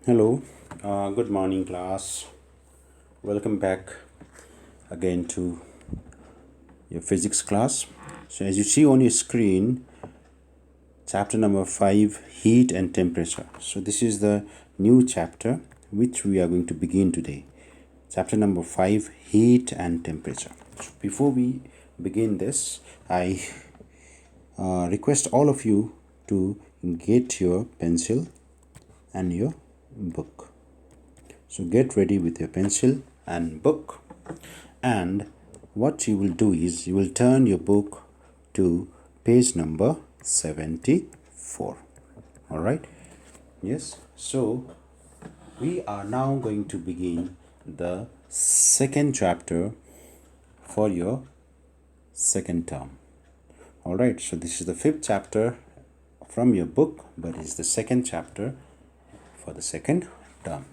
Hello, good morning, class. Welcome back again to your physics class. So, as you see on your screen, chapter number 5, heat and temperature. So, this is the new chapter which we are going to begin today. Chapter number 5, heat and temperature. So, before we begin this, I request all of you to get your pencil and your book. So get ready with your pencil and book, and what you will do is you will turn your book to page number 74. All right, yes. So we are now going to begin the second chapter for your second term. All right, so this is the fifth chapter from your book, but it's the second chapter for the second term,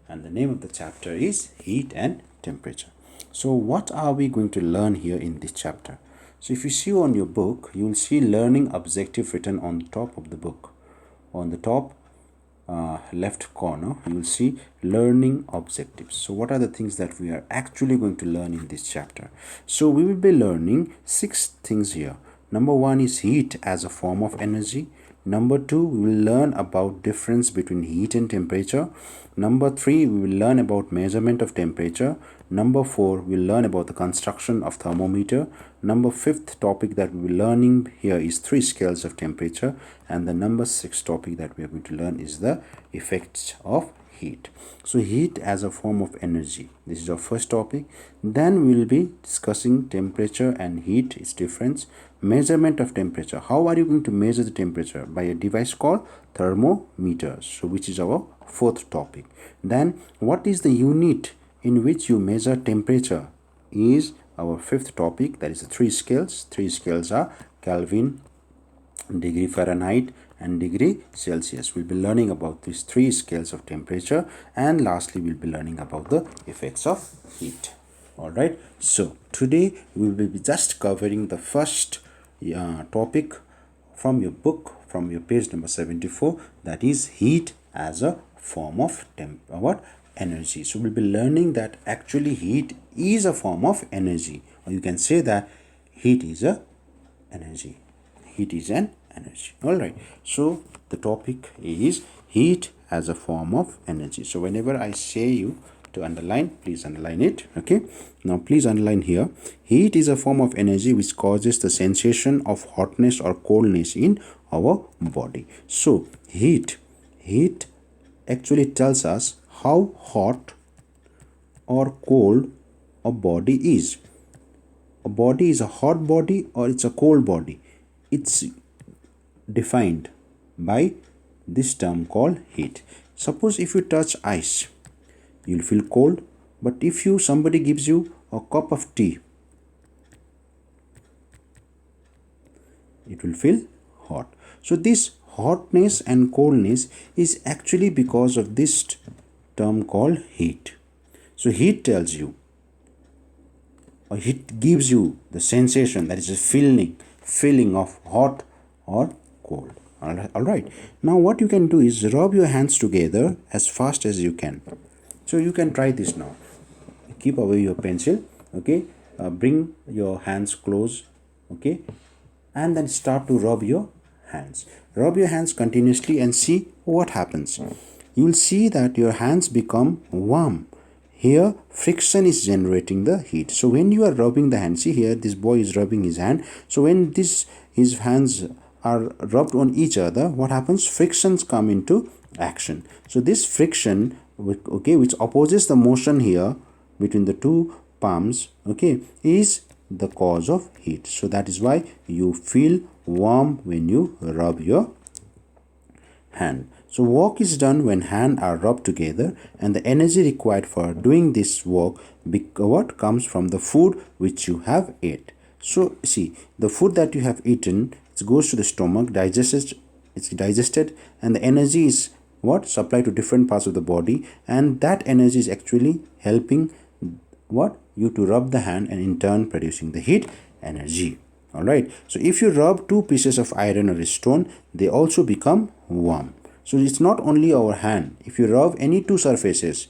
and the name of the chapter is heat and temperature. So what are we going to learn here in this chapter? So if you see on your book, you will see learning objective written on the top of the book. On the top left corner, you will see learning objectives. So what are the things that we are actually going to learn in this chapter? So we will be learning 6 things here. Number 1 is heat as a form of energy. Number 2, we will learn about difference between heat and temperature. Number 3, we will learn about measurement of temperature. Number 4, we will learn about the construction of thermometer. Number 5th topic that we will be learning here is 3 scales of temperature. And the number 6th topic that we are going to learn is the effects of heat. So heat as a form of energy, this is our first topic. Then we will be discussing temperature and heat, its difference. Measurement of temperature, how are you going to measure the temperature? By a device called thermometer, so which is our fourth topic. Then what is the unit in which you measure temperature is our fifth topic. That is the 3 scales. 3 scales are Kelvin, degree Fahrenheit and degree Celsius. We'll be learning about these 3 scales of temperature, and lastly we'll be learning about the effects of heat. All right, so today we will be just covering the first topic from your book, from your page number 74, that is heat as a form of energy. So we'll be learning that actually heat is a form of energy, or you can say that heat is a energy. Heat is an energy. All right, so the topic is heat as a form of energy. So whenever I say you to underline, please underline it. Okay, now please underline here, heat is a form of energy which causes the sensation of hotness or coldness in our body. So heat actually tells us how hot or cold a body is. A body is a hot body or it's a cold body. It's defined by this term called heat. Suppose if you touch ice, you'll feel cold, but if somebody gives you a cup of tea, it will feel hot. So this hotness and coldness is actually because of this term called heat. So heat tells you, or heat gives you the sensation, that is a feeling of hot or cold. All right, now what you can do is rub your hands together as fast as you can. So you can try this now. Keep away your pencil, okay, bring your hands close, okay, and then start to rub your hands. Rub your hands continuously and see what happens. You will see that your hands become warm. Here friction is generating the heat. So when you are rubbing the hand, see here this boy is rubbing his hand. So when his hands are rubbed on each other, what happens? Frictions come into action. So this friction, okay, which opposes the motion here between the two palms, okay, is the cause of heat. So that is why you feel warm when you rub your hand. So work is done when hands are rubbed together, and the energy required for doing this work what comes from the food which you have ate. So see, the food that you have eaten, it goes to the stomach, it's digested, and the energy is what supplied to different parts of the body, and that energy is actually helping you to rub the hand, and in turn producing the heat energy. All right, so if you rub 2 pieces of iron or a stone, they also become warm. So it's not only our hand. If you rub any two surfaces,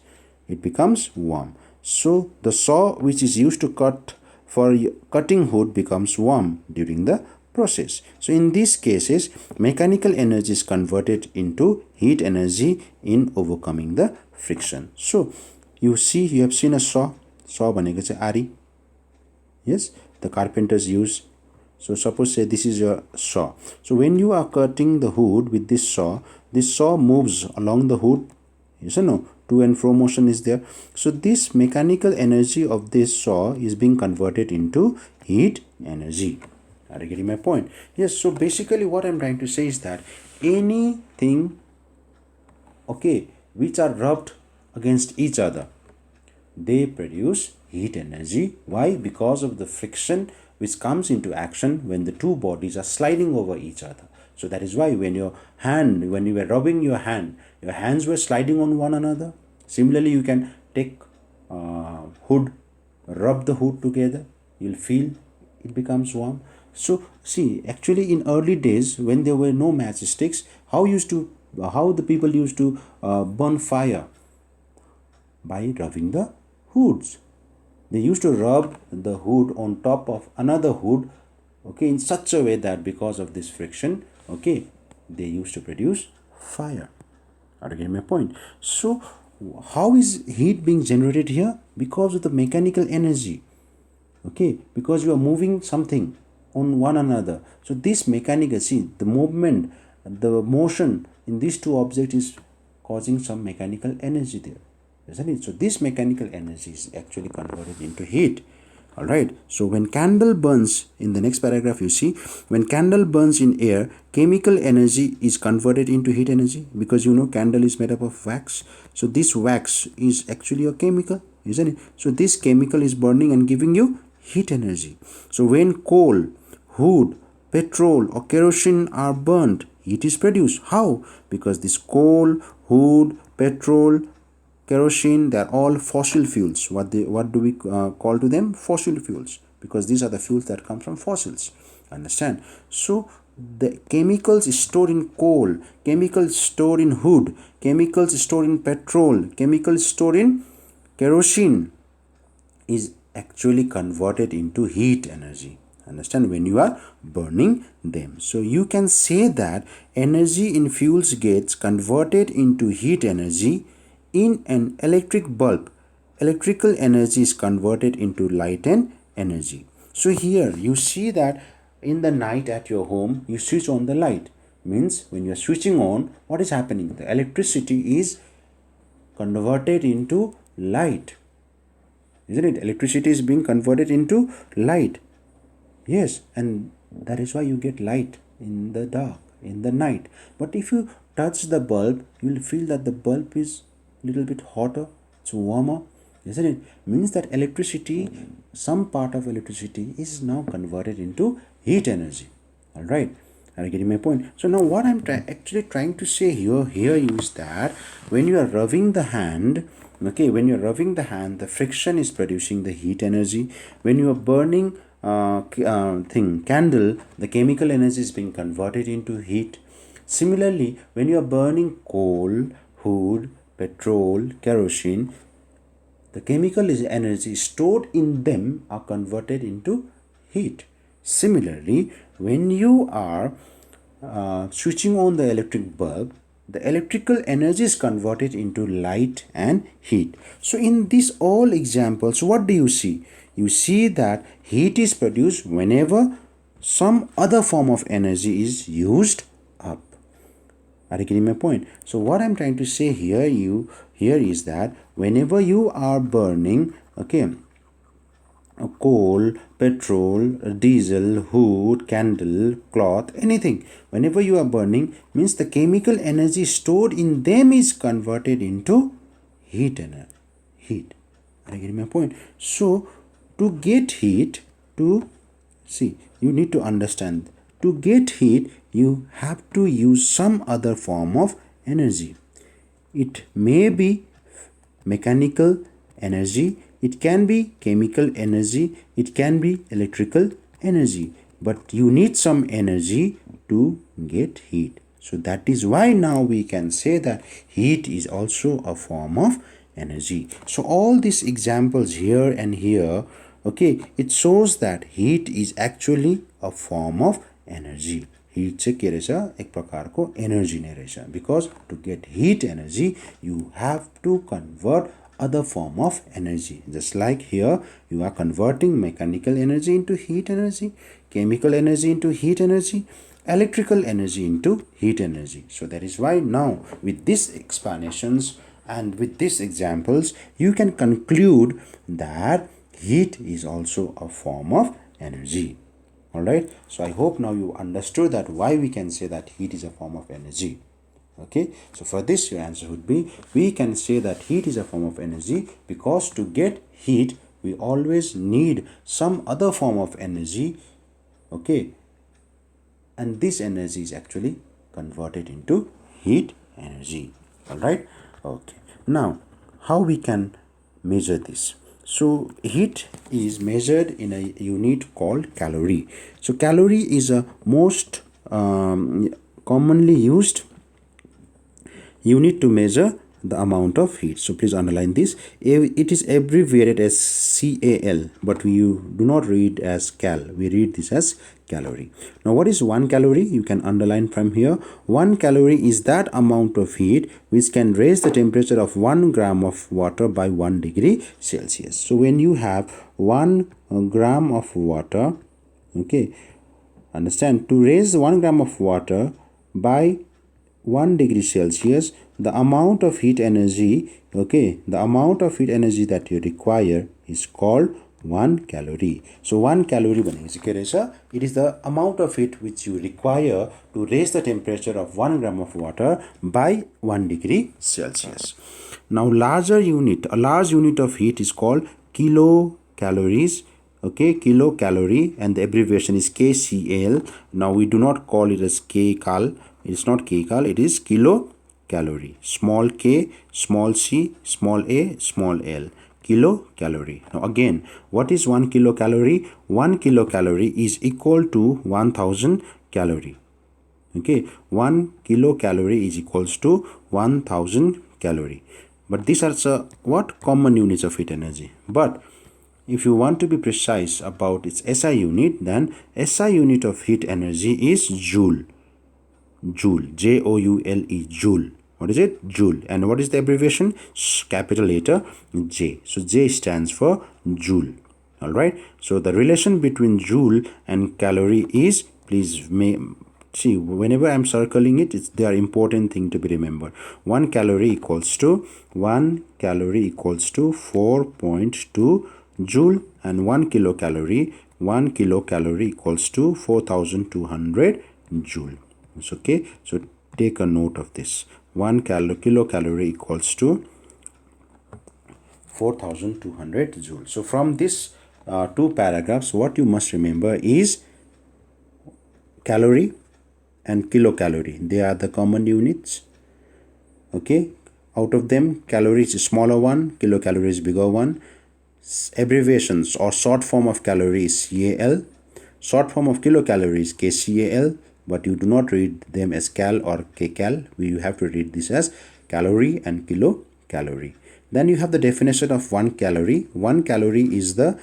it becomes warm. So the saw which is used to cut for cutting wood becomes warm during the process. So in these cases, mechanical energy is converted into heat energy in overcoming the friction. So you have seen a saw भनेको चाहिँ आरी. Yes, the carpenters use. So suppose say this is your saw. So when you are cutting the wood with this saw moves along the wood. Yes or no? To and fro motion is there. So this mechanical energy of this saw is being converted into heat energy. Are you getting my point? Yes. So basically what I'm trying to say is that anything, okay, which are rubbed against each other, they produce heat energy. Why? Because of the friction which comes into action when the two bodies are sliding over each other. So that is why when you were rubbing your hands were sliding on one another. Similarly, you can take hood, rub the hood together, you'll feel it becomes warm. So see, actually in early days when there were no matchsticks, how the people used to burn fire? By rubbing the hoods. They used to rub the hood on top of another hood, okay, in such a way that because of this friction, okay, they used to produce fire. Are you getting my point? So how is heat being generated here? Because of the mechanical energy, okay, because you are moving something on one another. So this mechanical, see, the movement, the motion in these two objects is causing some mechanical energy there, isn't it? So this mechanical energy is actually converted into heat. All right. So when candle burns, in the next paragraph you see, when candle burns in air, chemical energy is converted into heat energy, because you know candle is made up of wax. So this wax is actually a chemical, isn't it? So this chemical is burning and giving you heat energy. So when coal, wood, petrol or kerosene are burnt, heat is produced. How? Because this coal, wood, petrol, kerosene, they are all fossil fuels. What do we call to them? Fossil fuels, because these are the fuels that come from fossils. Understand? So the chemicals stored in coal, chemicals stored in wood, chemicals stored in petrol, chemicals stored in kerosene is actually converted into heat energy. Understand? When you are burning them. So you can say that energy in fuels gets converted into heat energy. In an electric bulb, electrical energy is converted into light and energy. So here you see that in the night at your home, you switch on the light. Means when you are switching on, what is happening? The electricity is converted into light. Isn't it? Electricity is being converted into light. Yes, and that is why you get light in the dark, in the night. But if you touch the bulb, you will feel that the bulb is little bit hotter, it's warmer, isn't it? Means that electricity, some part of electricity is now converted into heat energy. All right, are you getting my point? So now what I'm actually trying to say here is that when you are rubbing the hand, okay, when you're rubbing the hand, the friction is producing the heat energy. When you are burning candle, the chemical energy is being converted into heat. Similarly, when you are burning coal, wood, petrol, kerosene, the chemical energy stored in them are converted into heat. Similarly, when you are switching on the electric bulb, the electrical energy is converted into light and heat. So in these all examples, what do you see? You see that heat is produced whenever some other form of energy is used up. Are you getting my point? So what I'm trying to say here is that whenever you are burning, okay, coal, petrol, diesel, wood, candle, cloth, anything, whenever you are burning, means the chemical energy stored in them is converted into heat. Are you getting my point? So to get heat, you need to understand, to get heat you have to use some other form of energy. It may be mechanical energy, it can be chemical energy, it can be electrical energy, but you need some energy to get heat. So that is why now we can say that heat is also a form of energy. So all these examples here and here, okay, it shows that heat is actually a form of energy. Heat चाहिँ के रहेछ एक प्रकारको energy नै रहेछ, because to get heat energy you have to convert other form of energy. Just like here you are converting mechanical energy into heat energy, chemical energy into heat energy, electrical energy into heat energy. So that is why now with these explanations and with these examples you can conclude that heat is also a form of energy. Alright, so I hope now you understood that why we can say that heat is a form of energy. Okay, so for this your answer would be, we can say that heat is a form of energy because to get heat we always need some other form of energy, okay, and this energy is actually converted into heat energy. Alright, okay, now how we can measure this? So heat is measured in a unit called calorie. So calorie is a most commonly used unit to measure the amount of heat. So please underline this. It is abbreviated as CAL, but we do not read as cal. We read this as calorie. Now what is 1 calorie? You can underline from here. 1 calorie is that amount of heat which can raise the temperature of 1 gram of water by 1 degree Celsius. So when you have 1 gram of water, okay, understand, to raise 1 gram of water by 1 degree Celsius, the amount of heat energy, okay, the amount of heat energy that you require is called 1 calorie. So 1 calorie it is the amount of heat which you require to raise the temperature of 1 gram of water by 1 degree Celsius. Now a large unit of heat is called kilocalories. Okay, kilocalorie, and the abbreviation is KCal. Now we do not call it as kcal. It's not kcal, it is kilocalorie. Small k, small c, small a, small l. Kilocalorie. Now again, what is 1 kilocalorie? 1 kilocalorie is equal to 1000 calorie. Okay, 1 kilocalorie is equals to 1000 calorie. But these are what common units of heat energy. But if you want to be precise about its SI unit, then SI unit of heat energy is Joule. Joule, Joule, Joule. What is it? Joule. And what is the abbreviation? Capital letter J. So J stands for Joule. Alright. So the relation between Joule and calorie is, please see, whenever I'm circling it, they are important thing to be remembered. 1 calorie equals to 4.2 Joule, and 1 kilocalorie equals to 4200 Joule. It's okay. So take a note of this. 1 kilocalorie equals to 4200 Joule. So from this 2 paragraphs, what you must remember is calorie and kilocalorie. They are the common units. Okay. Out of them, calorie is a smaller one, kilocalorie is bigger one. Abbreviations or short form of calorie is CAL. Short form of kilocalorie is KCAL, but you do not read them as cal or kcal. You have to read this as calorie and kilocalorie. Then you have the definition of 1 calorie. 1 calorie is that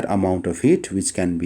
amount of heat which can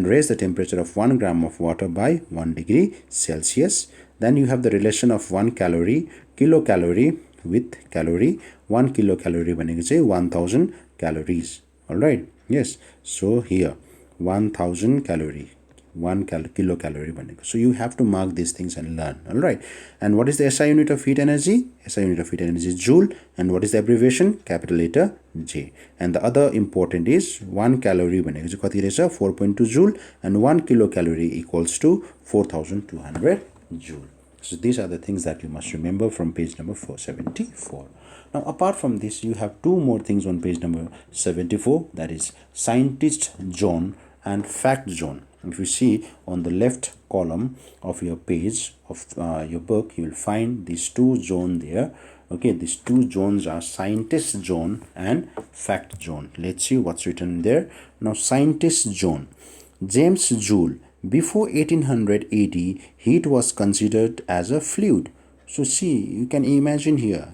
raise the temperature of 1 gram of water by 1 degree Celsius. Then you have the relation of 1 calorie, kilocalorie with calorie. 1 kilocalorie भनेको चाहिँ 1000 calories. Alright, yes. So here 1000 calorie, 1 kilocalorie भनेको. So you have to mark these things and learn. Alright. And what is the SI unit of heat energy? SI unit of heat energy is Joule. And what is the abbreviation? Capital letter J. And the other important is 1 calorie भनेको चाहिँ कति रहेछ? 4.2 Joule, and 1 kilocalorie equals to 4200 Joule. So these are the things that you must remember from page number 474. Now apart from this, you have 2 more things on page number 74, that is scientist zone and fact zone. If you see on the left column of your page of your book, you will find these 2 zones there. Okay, these 2 zones are scientist zone and fact zone. Let's see what's written there. Now scientist zone. James Joule Before 1800 AD, heat was considered as a fluid. So see, you can imagine here.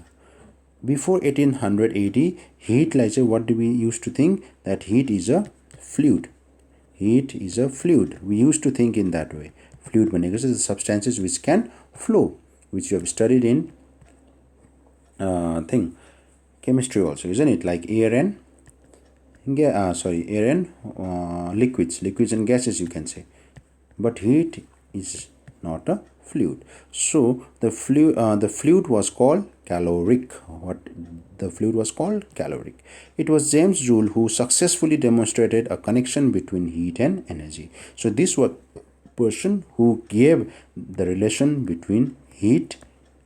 Before 1800 AD, heat, like what do we used to think? That heat is a fluid. Heat is a fluid. We used to think in that way. Fluid is the substances which can flow, which you have studied in chemistry also, isn't it? Like air and liquids and gases, you can say. But heat is not a fluid. So the fluid was called caloric. The fluid was called caloric. It was James Joule who successfully demonstrated a connection between heat and energy. So this was person who gave the relation between heat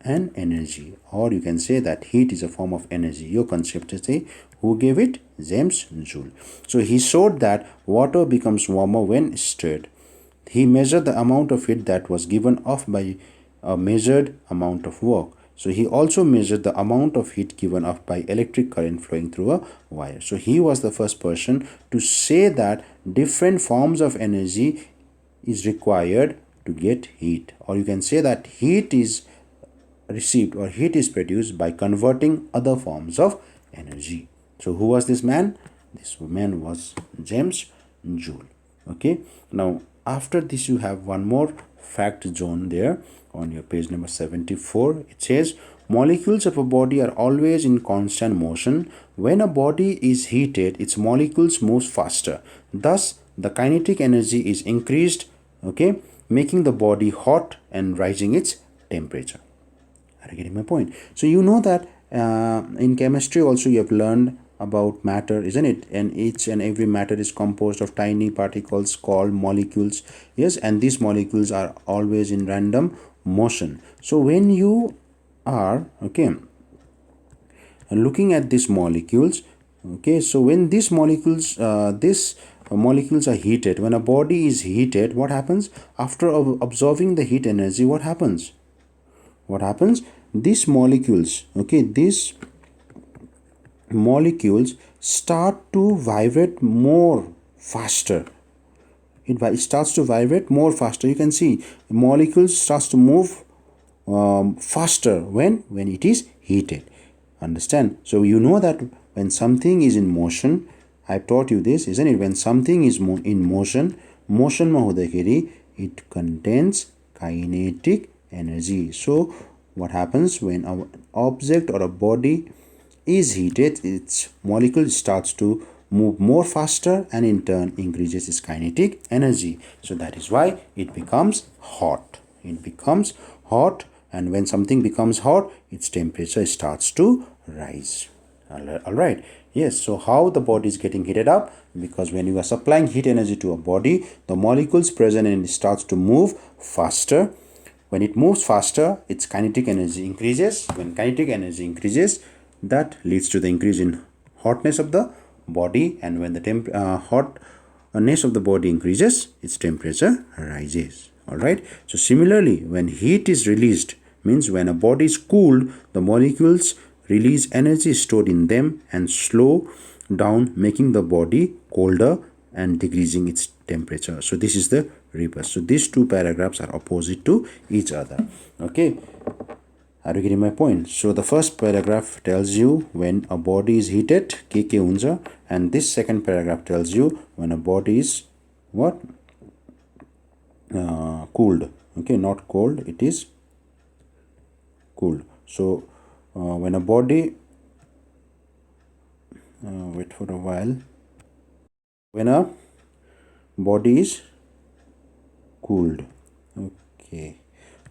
and energy, or you can say that heat is a form of energy. Your concept is who gave it? James Joule. So he showed that water becomes warmer when stirred. He measured the amount of heat that was given off by a measured amount of work. So he also measured the amount of heat given off by electric current flowing through a wire. So he was the first person to say that different forms of energy is required to get heat, or you can say that heat is received or heat is produced by converting other forms of energy. So who was this man? This man was James Joule. Okay, now after this you have one more fact zone there on your page number 74. It says molecules of a body are always in constant motion. When a body is heated, its molecules move faster, thus the kinetic energy is increased, okay, making the body hot and rising its temperature. Are you getting my point? So you know that in chemistry also you have learned about matter, isn't it? And each and every matter is composed of tiny particles called molecules. Yes, and these molecules are always in random motion. So when you are looking at these molecules, so when these molecules are heated, when a body is heated, what happens? After absorbing the heat energy, what happens? These molecules start to vibrate more faster. It starts to vibrate more faster. You can see molecules starts to move faster when it is heated. Understand? So you know that when something is in motion, I've taught you this, isn't it? When something is in motion ma hudakheri, it contains kinetic energy. So what happens when an object or a body is heated? Its molecule starts to move more faster and in turn increases its kinetic energy. So that is why it becomes hot. And when something becomes hot, its temperature starts to rise. All right. Yes, so how the body is getting heated up? Because when you are supplying heat energy to a body, the molecules present in it starts to move faster. When it moves faster, its kinetic energy increases. When kinetic energy increases, that leads to the increase in hotness of the body, and when the hotness of the body increases, its temperature rises. All right. So similarly, when heat is released, means when a body is cooled, the molecules release energy stored in them and slow down, making the body colder and decreasing its temperature. So this is the reverse. So these two paragraphs are opposite to each other. Okay, are you getting my point? So the first paragraph tells you when a body is heated, ke huncha, and this second paragraph tells you when a body is what? Cooled. Okay, not cold, it is cooled. So when a body wait for a while, when a body is cooled, okay,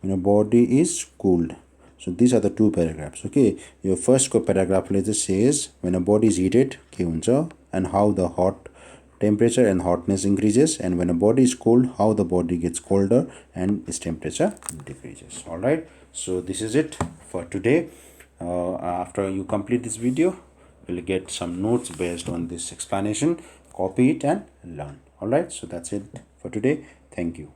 when a body is cooled. So these are the two paragraphs. Okay, your first paragraph later says when a body is heated, ke huncha, and how the hot temperature and hotness increases, and when a body is cold, how the body gets colder and its temperature decreases. All right, so this is it for today. After you complete this video, you'll get some notes based on this explanation. Copy it and learn. All right, so that's it for today. Thank you.